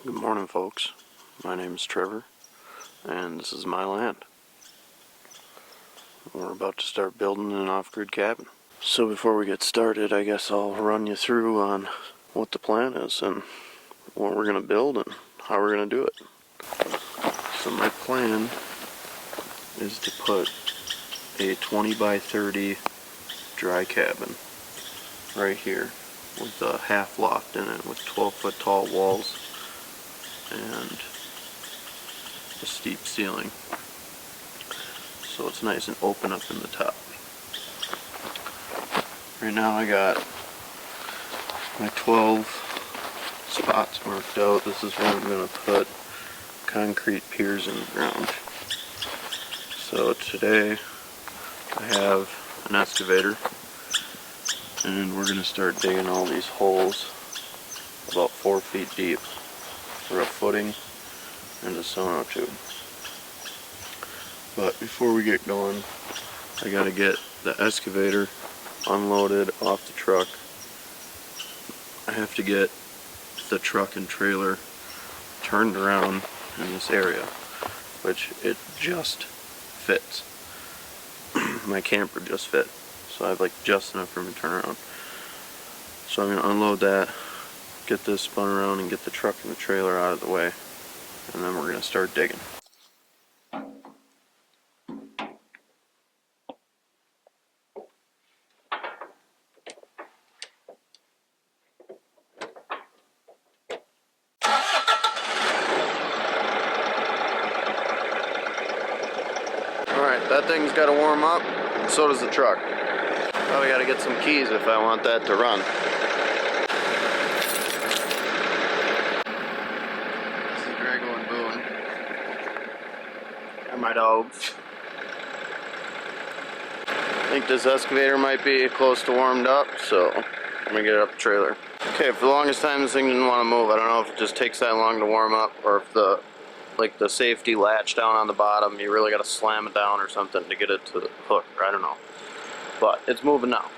Good morning, folks. My name is Trevor, and this is my land. We're about to start building an off-grid cabin. So before we get started, I guess I'll run you through on what the plan is and what we're going to build and how we're going to do it. So my plan is to put a 20 by 30 dry cabin right here with a half loft in it with 12-foot tall walls and a steep ceiling, so it's nice and open up in the top. Right now I got my 12 spots marked out. This is where I'm going to put concrete piers in the ground. So today I have an excavator, and we're going to start digging all these holes about 4 feet deep for a footing and a sono tube. But before we get going, I gotta get the excavator unloaded off the truck. I have to get the truck and trailer turned around in this area, which it just fits. My camper just fit, so I have like just enough room to turn around. So I'm gonna unload that, get this spun around, and get the truck and the trailer out of the way, and then we're going to start digging. Alright, that thing's got to warm up, and so does the truck. Probably got to get some keys if I want that to run. My dogs. I think this excavator might be close to warmed up, so I'm gonna get it up the trailer. Okay, for the longest time this thing didn't want to move. I don't know if it just takes that long to warm up, or if the safety latch down on the bottom, you really gotta slam it down or something to get it to the hook, or I don't know. But it's moving now.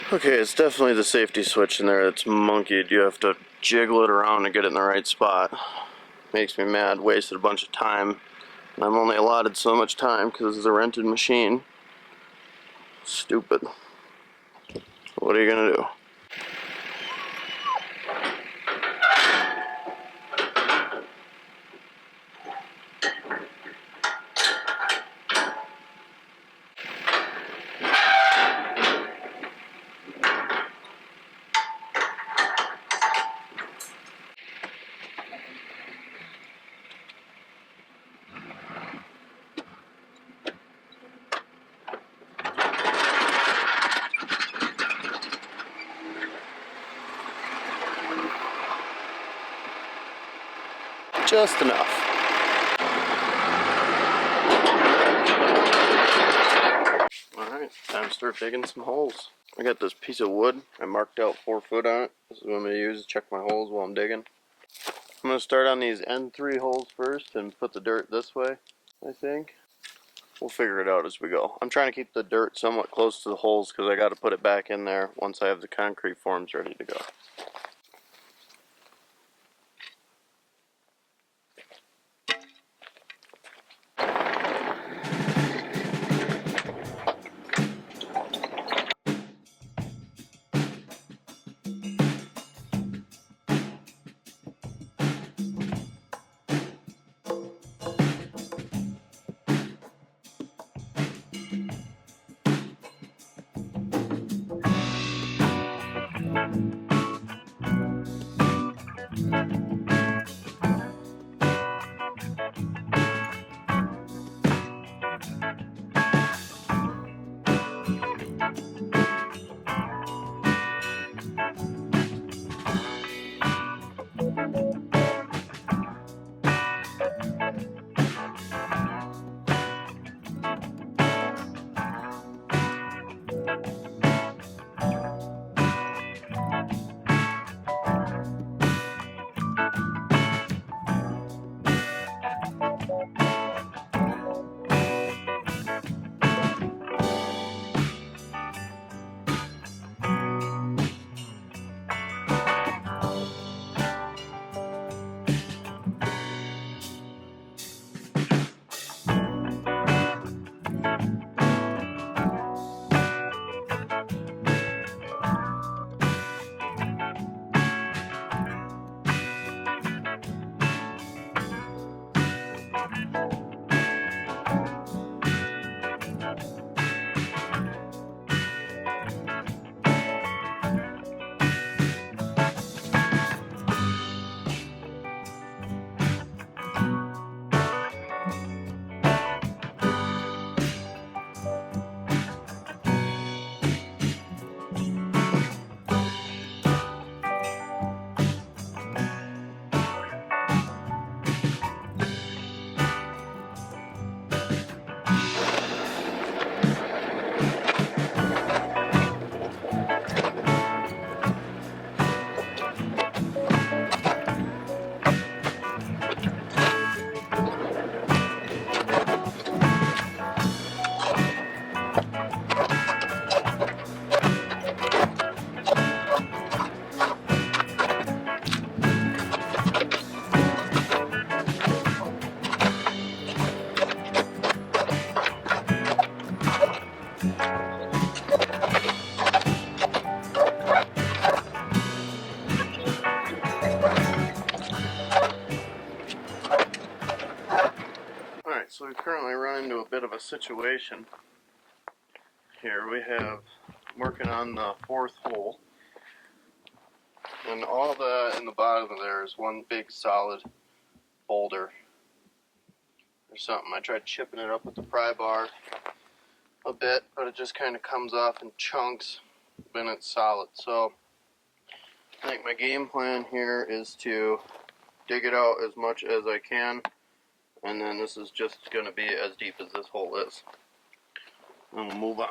Okay, it's definitely the safety switch in there that's monkeyed. You have to jiggle it around to get it in the right spot. Makes me mad, wasted a bunch of time. And I'm only allotted so much time because it's a rented machine. Stupid. What are you gonna do? Just enough. Alright, time to start digging some holes. I got this piece of wood. I marked out 4 foot on it. This is what I'm going to use to check my holes while I'm digging. I'm going to start on these end 3 holes first and put the dirt this way, I think. We'll figure it out as we go. I'm trying to keep the dirt somewhat close to the holes because I got to put it back in there once I have the concrete forms ready to go. bit of a situation here. We have, I'm working on the 4th hole, and all the in the bottom of there is one big solid boulder or something. I tried chipping it up with the pry bar a bit, but it just kind of comes off in chunks when it's solid. So I think my game plan here is to dig it out as much as I can, and then this is just going to be as deep as this hole is. And we'll move on.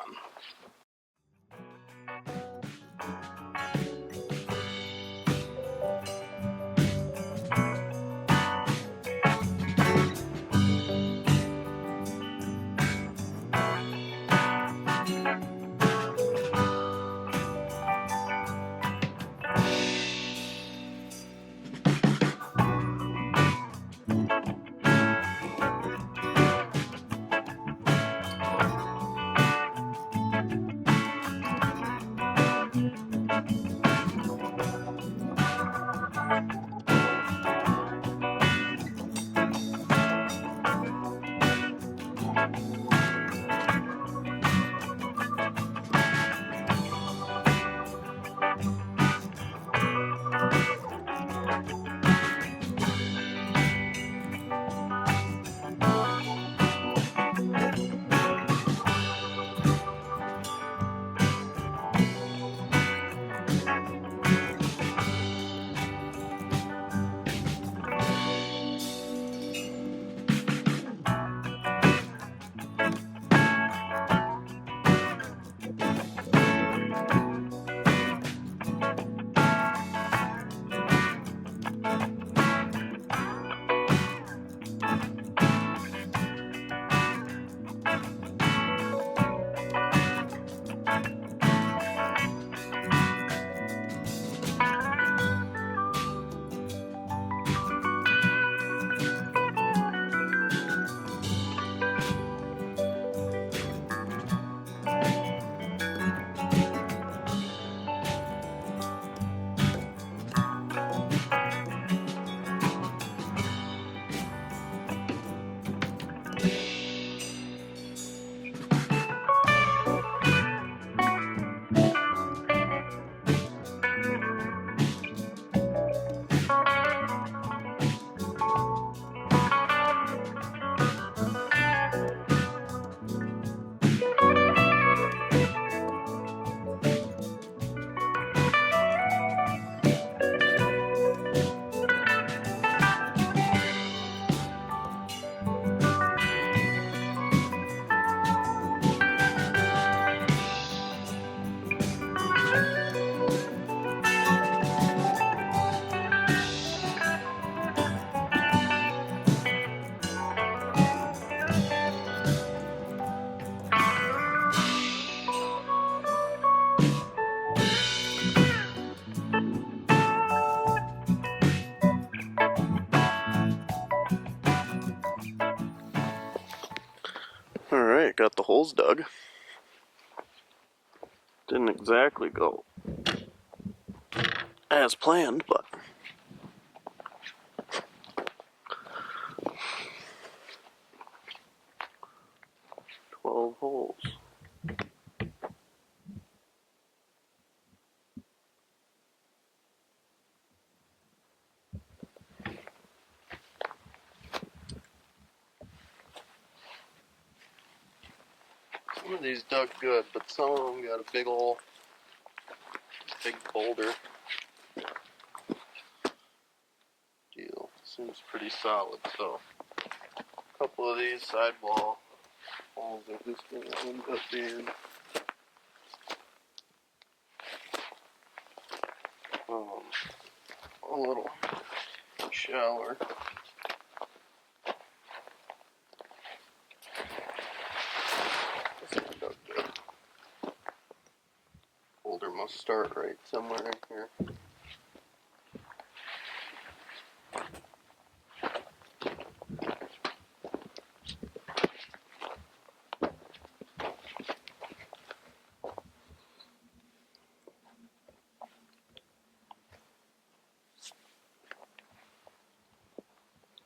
Alright, got the holes dug. Didn't exactly go as planned, but holes. Some of these dug good, but some of them got a big boulder deal. Seems pretty solid, so a couple of these sidewall holes are just going to end up being a little shallower. This one dug good. Boulder must start right somewhere in here.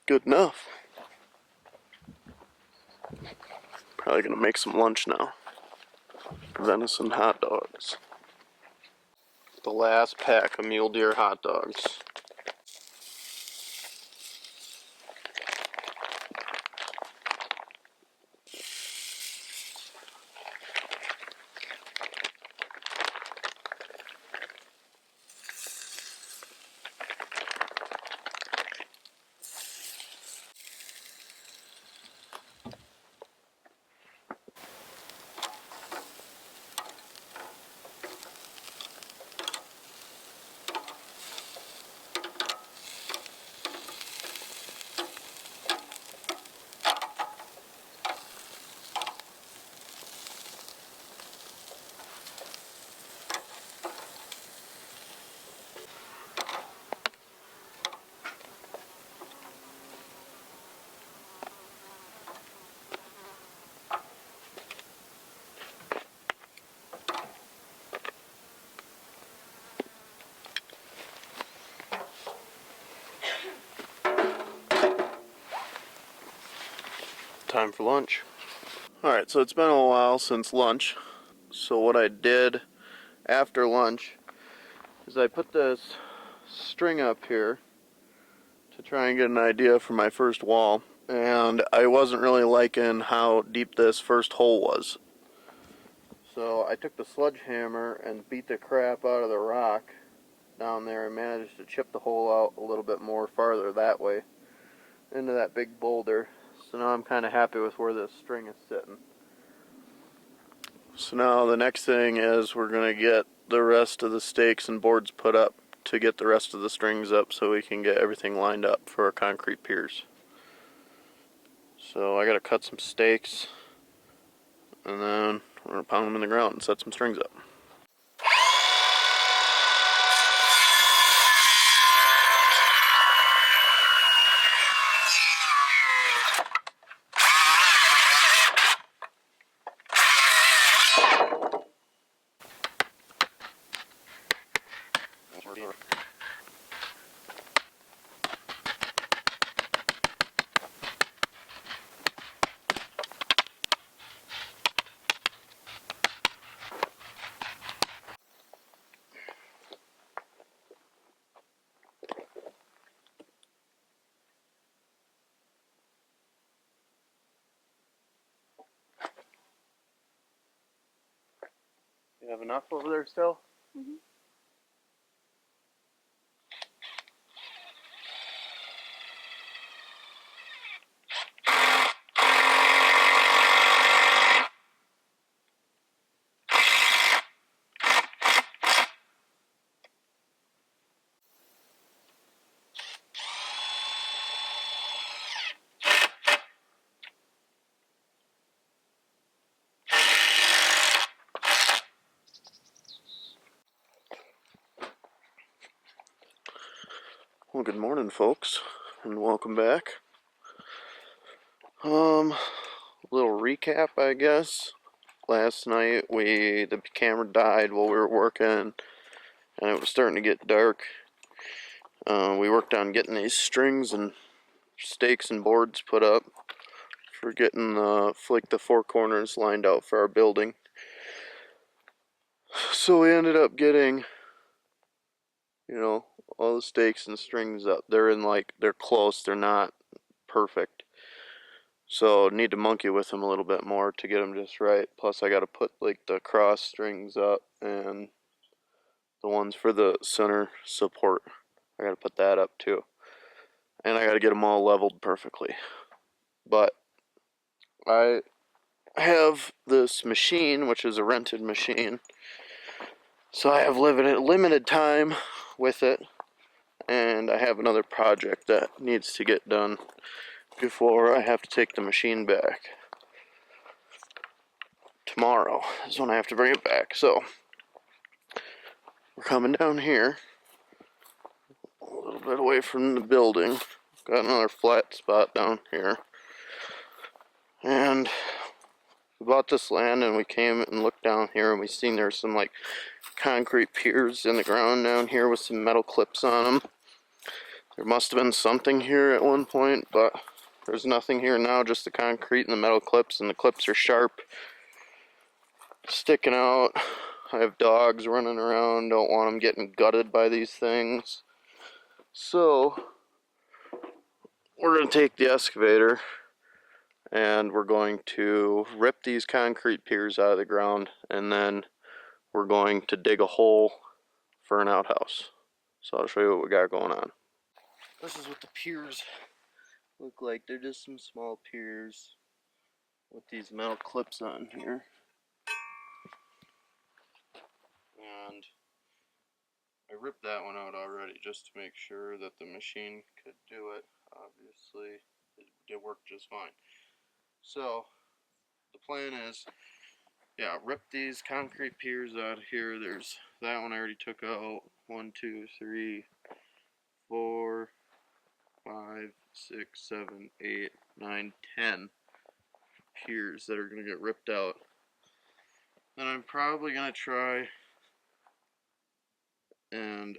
Good enough. Probably gonna make some lunch now. Venison hot dogs. The last pack of mule deer hot dogs. Time for lunch. Alright, so it's been a while since lunch. So what I did after lunch is I put this string up here to try and get an idea for my first wall. And I wasn't really liking how deep this first hole was. So I took the sledgehammer and beat the crap out of the rock down there and managed to chip the hole out a little bit more farther that way into that big boulder. So now I'm kind of happy with where this string is sitting. So now the next thing is we're going to get the rest of the stakes and boards put up to get the rest of the strings up so we can get everything lined up for our concrete piers. So I got to cut some stakes and then we're going to pound them in the ground and set some strings up. You have enough over there still? Mm-hmm. Well, good morning, folks, and welcome back. Little recap, I guess. Last night, the camera died while we were working, and it was starting to get dark. We worked on getting these strings and stakes and boards put up for getting the four corners lined out for our building. So we ended up getting, all the stakes and strings up. They're close, they're not perfect. So need to monkey with them a little bit more to get them just right. Plus I got to put the cross strings up and the ones for the center support. I got to put that up too. And I got to get them all leveled perfectly. But I have this machine, which is a rented machine. So I have limited time with it. And I have another project that needs to get done before I have to take the machine back. Tomorrow is when I have to bring it back. So we're coming down here a little bit away from the building. Got another flat spot down here. And we bought this land and we came and looked down here and we seen there's some concrete piers in the ground down here with some metal clips on them. There must have been something here at one point, but There's nothing here now, just the concrete and the metal clips, and the clips are sharp, sticking out. I have dogs running around, don't want them getting gutted by these things. So, we're going to take the excavator and we're going to rip these concrete piers out of the ground, and then we're going to dig a hole for an outhouse. So I'll show you what we got going on. This is what the piers look like. They're just some small piers with these metal clips on here. And I ripped that one out already just to make sure that the machine could do it. Obviously, it worked just fine. So, the plan is, yeah, rip these concrete piers out of here. There's that one I already took out. 1, 2, 3, 4, 5, 6, 7, 8, 9, 10 piers that are going to get ripped out. Then I'm probably going to try and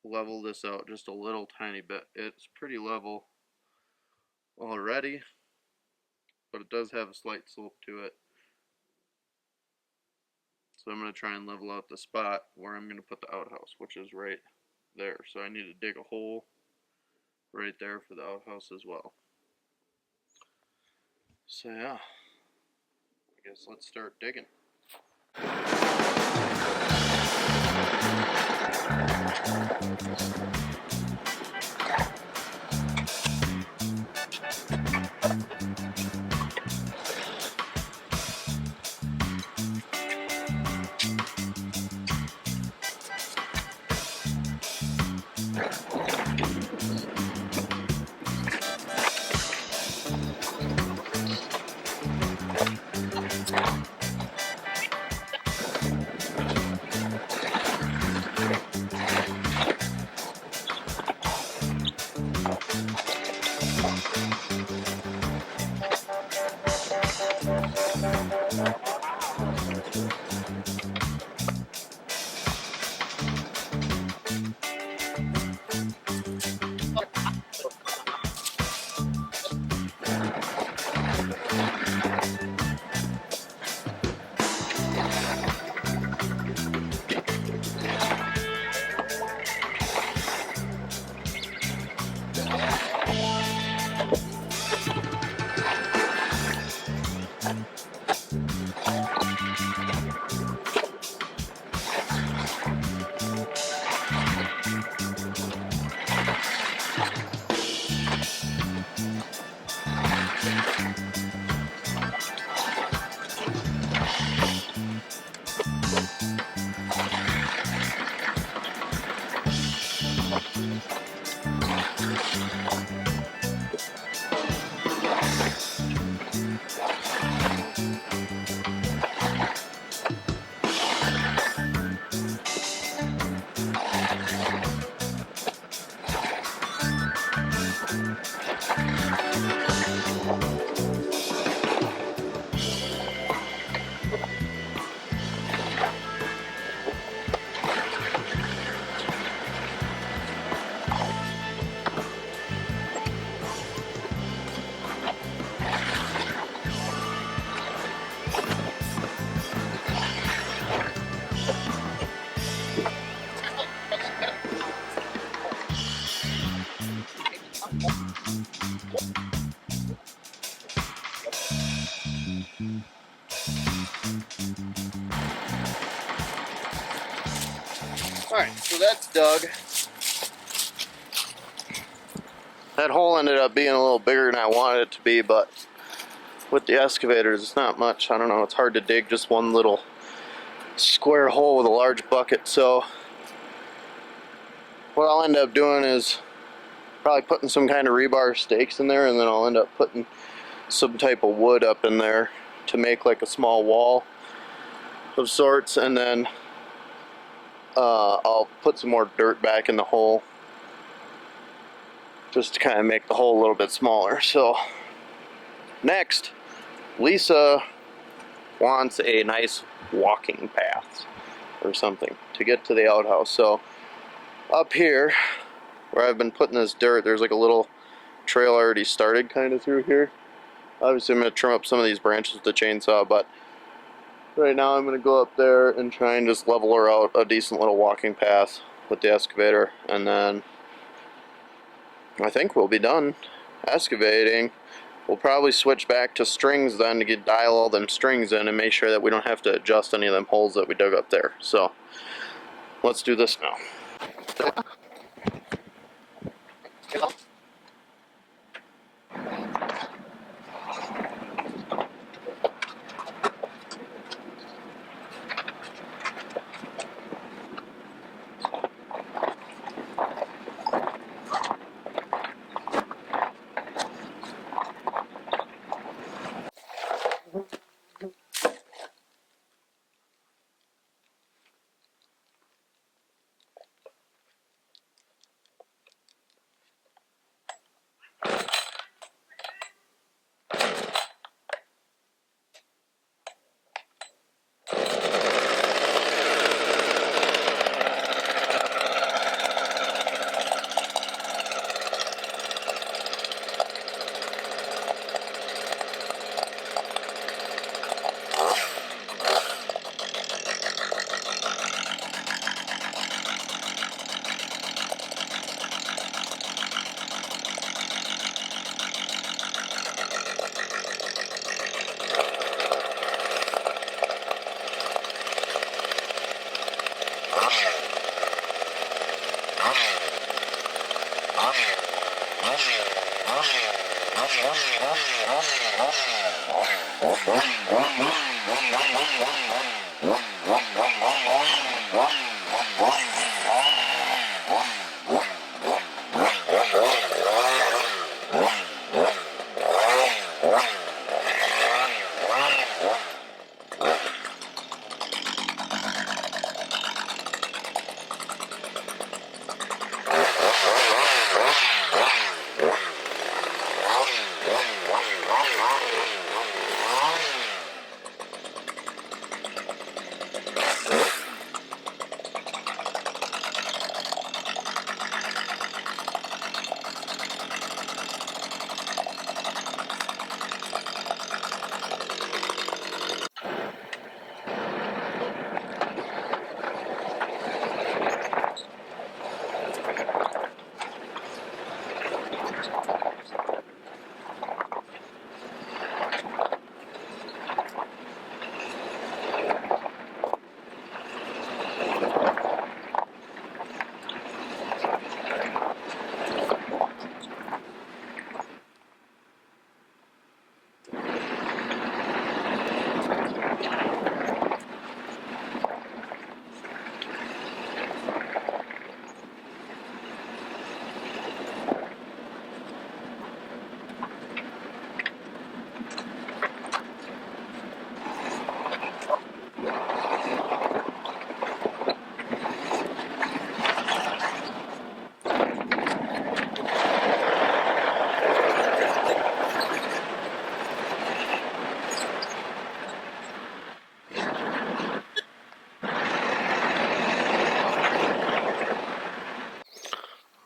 level this out just a little tiny bit. It's pretty level already, but it does have a slight slope to it. So I'm going to try and level out the spot where I'm going to put the outhouse, which is right there. So I need to dig a hole right there for the outhouse as well. So yeah, I guess let's start digging. Alright, so that's dug. That hole ended up being a little bigger than I wanted it to be, but with the excavators, it's not much. I don't know, it's hard to dig just one little square hole with a large bucket. So what I'll end up doing is probably putting some kind of rebar stakes in there, and then I'll end up putting some type of wood up in there to make like a small wall of sorts, and then I'll put some more dirt back in the hole just to kind of make the hole a little bit smaller. So next, Lisa wants a nice walking path or something to get to the outhouse. So up here where I've been putting this dirt, there's like a little trail already started kind of through here. Obviously I'm going to trim up some of these branches with the chainsaw, but right now I'm going to go up there and try and just level her out a decent little walking path with the excavator, and then I think we'll be done excavating. We'll probably switch back to strings then to dial all them strings in and make sure that we don't have to adjust any of them holes that we dug up there. So let's do this now.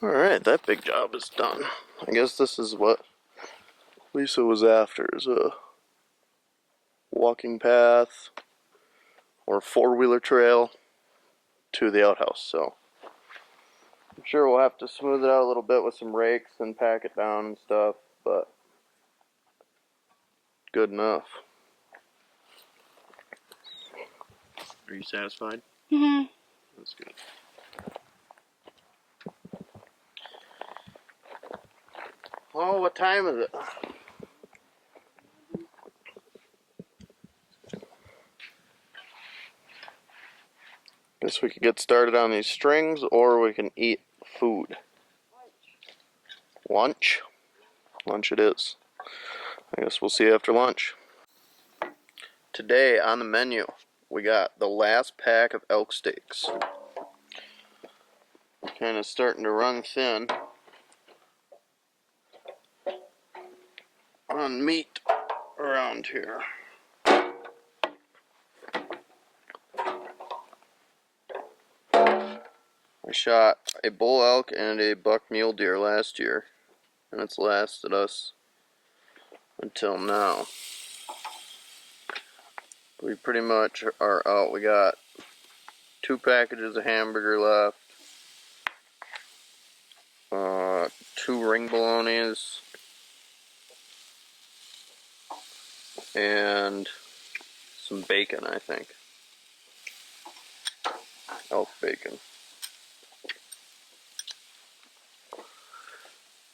Alright, that big job is done. I guess this is what Lisa was after, is a walking path or four-wheeler trail to the outhouse. So I'm sure we'll have to smooth it out a little bit with some rakes and pack it down and stuff, but good enough. Are you satisfied? Mm-hmm. That's good. Oh, what time is it? Guess we could get started on these strings, or we can eat food. Lunch? Lunch it is. I guess we'll see after lunch. Today on the menu, we got the last pack of elk steaks. Kind of starting to run thin on meat around here. I shot a bull elk and a buck mule deer last year. and it's lasted us until now. We pretty much are out. We got 2 packages of hamburger left, 2 ring bolognas, and some bacon, I think. Elk bacon.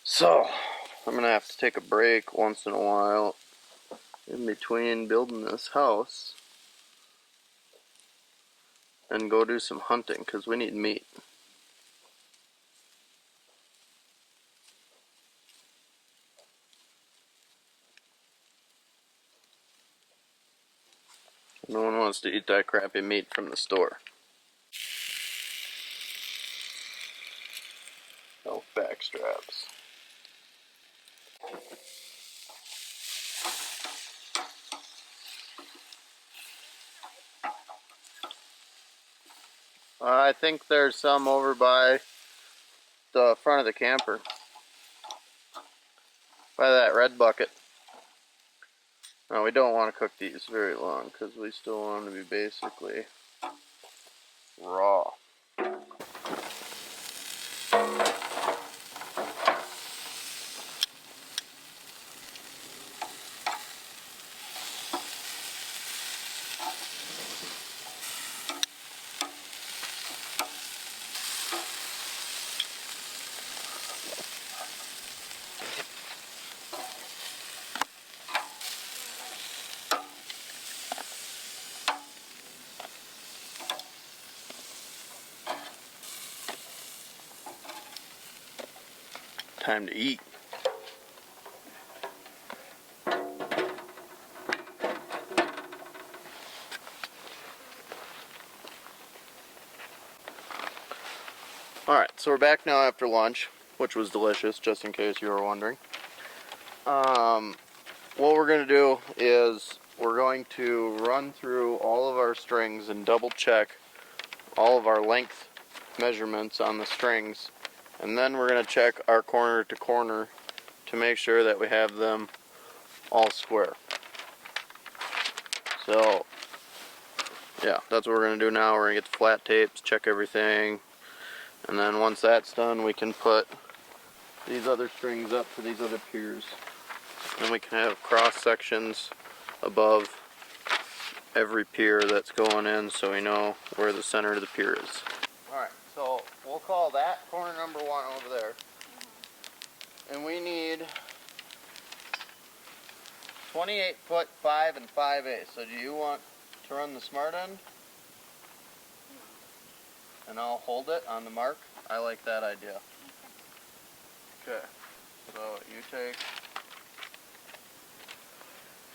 So, I'm gonna have to take a break once in a while in between building this house and go do some hunting because we need meat. No one wants to eat that crappy meat from the store. No back straps. I think there's some over by the front of the camper. By that red bucket. No, we don't want to cook these very long because we still want them to be basically raw. Time to eat. Alright, so we're back now after lunch, which was delicious, just in case you were wondering. What we're going to do is we're going to run through all of our strings and double check all of our length measurements on the strings, and then we're going to check our corner to corner to make sure that we have them all square. So yeah, that's what we're going to do now. We're going to get the flat tapes, check everything, and then once that's done we can put these other strings up to these other piers. Then we can have cross sections above every pier that's going in so we know where the center of the pier is. Alright, so we'll call that corner number 1 over there. And we need 28 foot 5 and 5/8. So do you want to run the smart end? And I'll hold it on the mark. I like that idea. Okay, so you take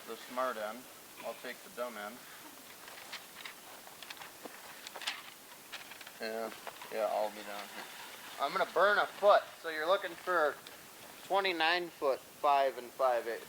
the smart end, I'll take the dumb end. And yeah, I'll be down here. I'm gonna burn a foot, so you're looking for 29 foot 5 and 5/8.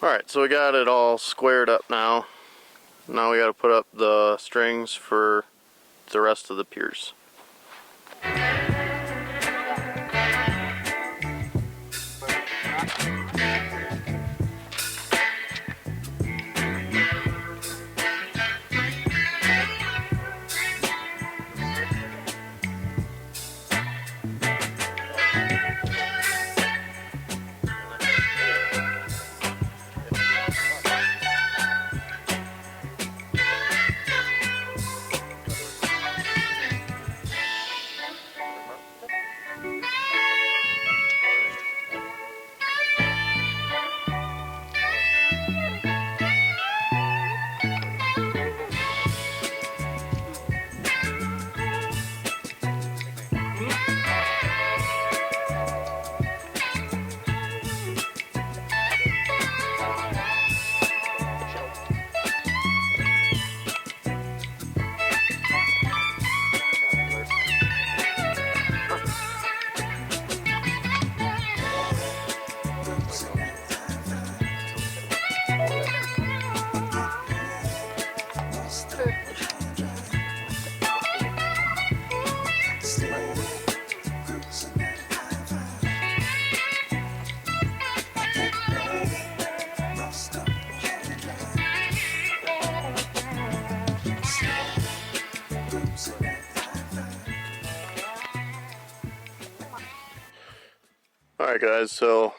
Alright, so we got it all squared up now. Now we got to put up the strings for the rest of the piers. Alright guys, so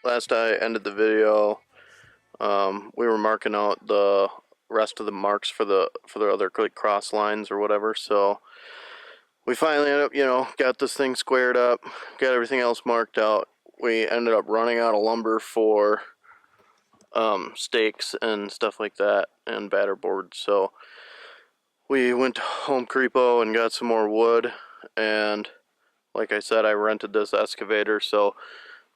last I ended the video, we were marking out the rest of the marks for the other like cross lines or whatever, so we finally ended up, got this thing squared up, got everything else marked out. We ended up running out of lumber for stakes and stuff like that and batter boards, so we went to Home Creepo and got some more wood, and like I said, I rented this excavator, so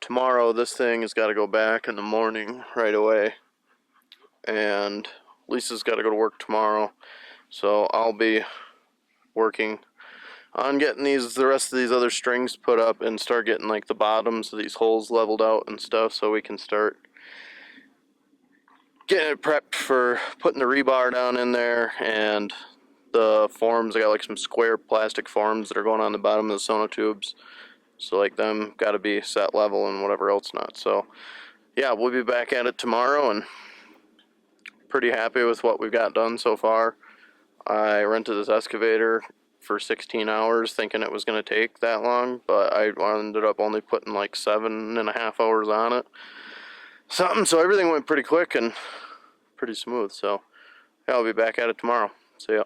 tomorrow this thing has got to go back in the morning right away, and Lisa's got to go to work tomorrow, so I'll be working on getting the rest of these other strings put up and start getting like the bottoms of these holes leveled out and stuff, so we can start getting it prepped for putting the rebar down in there. And the forms, I got like some square plastic forms that are going on the bottom of the sonotubes, so like them got to be set level and whatever else not. So yeah, we'll be back at it tomorrow, and pretty happy with what we've got done so far. I rented this excavator for 16 hours thinking it was going to take that long, but I ended up only putting like 7.5 hours on it. So everything went pretty quick and pretty smooth. So yeah, I'll be back at it tomorrow. See ya.